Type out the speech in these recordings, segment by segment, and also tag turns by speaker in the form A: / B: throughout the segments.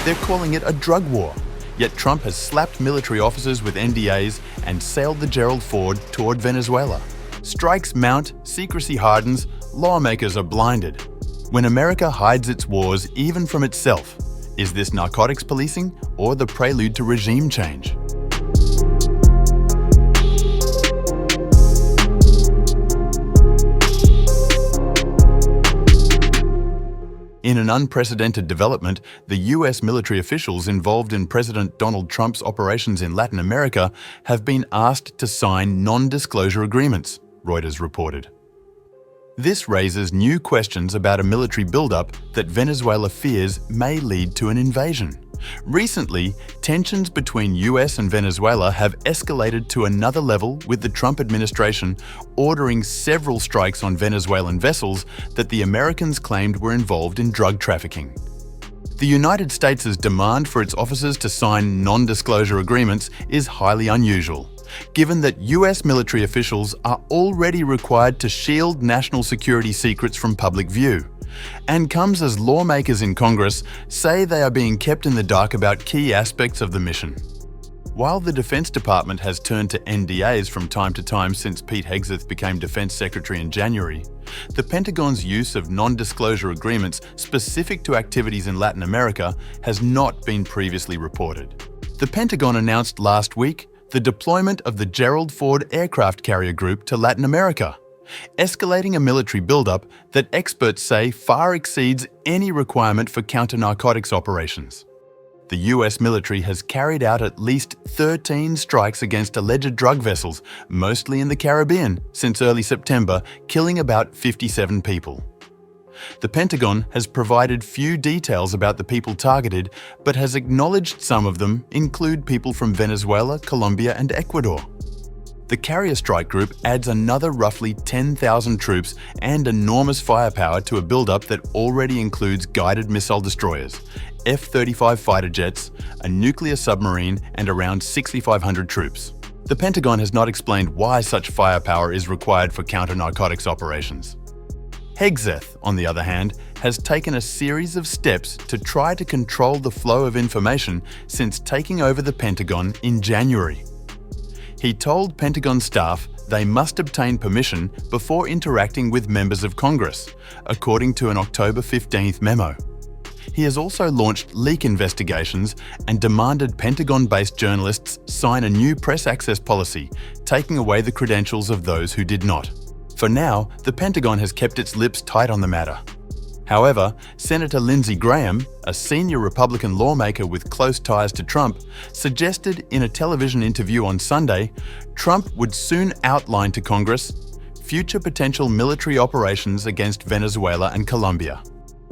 A: They're calling it a drug war. Yet Trump has slapped military officers with NDAs and sailed the Gerald Ford toward Venezuela. Strikes mount, secrecy hardens, lawmakers are blinded. When America hides its wars even from itself, is this narcotics policing or the prelude to regime change? In an unprecedented development, the US military officials involved in President Donald Trump's operations in Latin America have been asked to sign non-disclosure agreements, Reuters reported. This raises new questions about a military buildup that Venezuela fears may lead to an invasion. Recently, tensions between US and Venezuela have escalated to another level, with the Trump administration ordering several strikes on Venezuelan vessels that the Americans claimed were involved in drug trafficking. The United States' demand for its officers to sign non-disclosure agreements is highly unusual, given that US military officials are already required to shield national security secrets from public view, and comes as lawmakers in Congress say they are being kept in the dark about key aspects of the mission. While the Defense Department has turned to NDAs from time to time since Pete Hegseth became Defense Secretary in January, the Pentagon's use of non-disclosure agreements specific to activities in Latin America has not been previously reported. The Pentagon announced last week the deployment of the Gerald Ford aircraft carrier group to Latin America, escalating a military buildup that experts say far exceeds any requirement for counter-narcotics operations. The US military has carried out at least 13 strikes against alleged drug vessels, mostly in the Caribbean, since early September, killing about 57 people. The Pentagon has provided few details about the people targeted, but has acknowledged some of them include people from Venezuela, Colombia, and Ecuador. The carrier strike group adds another roughly 10,000 troops and enormous firepower to a buildup that already includes guided missile destroyers, F-35 fighter jets, a nuclear submarine, and around 6,500 troops. The Pentagon has not explained why such firepower is required for counter-narcotics operations. Hegseth, on the other hand, has taken a series of steps to try to control the flow of information since taking over the Pentagon in January. He told Pentagon staff they must obtain permission before interacting with members of Congress, according to an October 15th memo. He has also launched leak investigations and demanded Pentagon-based journalists sign a new press access policy, taking away the credentials of those who did not. For now, the Pentagon has kept its lips tight on the matter. However, Senator Lindsey Graham, a senior Republican lawmaker with close ties to Trump, suggested in a television interview on Sunday, Trump would soon outline to Congress future potential military operations against Venezuela and Colombia.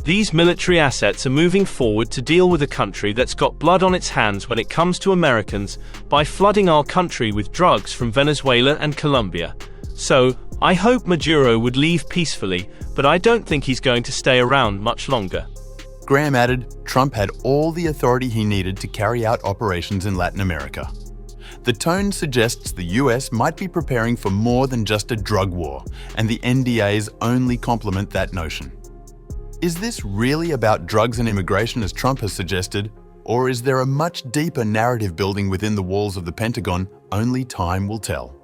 B: These military assets are moving forward to deal with a country that's got blood on its hands when it comes to Americans by flooding our country with drugs from Venezuela and Colombia. So, I hope Maduro would leave peacefully, but I don't think he's going to stay around much longer.
A: Graham added Trump had all the authority he needed to carry out operations in Latin America. The tone suggests the US might be preparing for more than just a drug war, and the NDAs only complement that notion. Is this really about drugs and immigration as Trump has suggested, or is there a much deeper narrative building within the walls of the Pentagon? Only time will tell.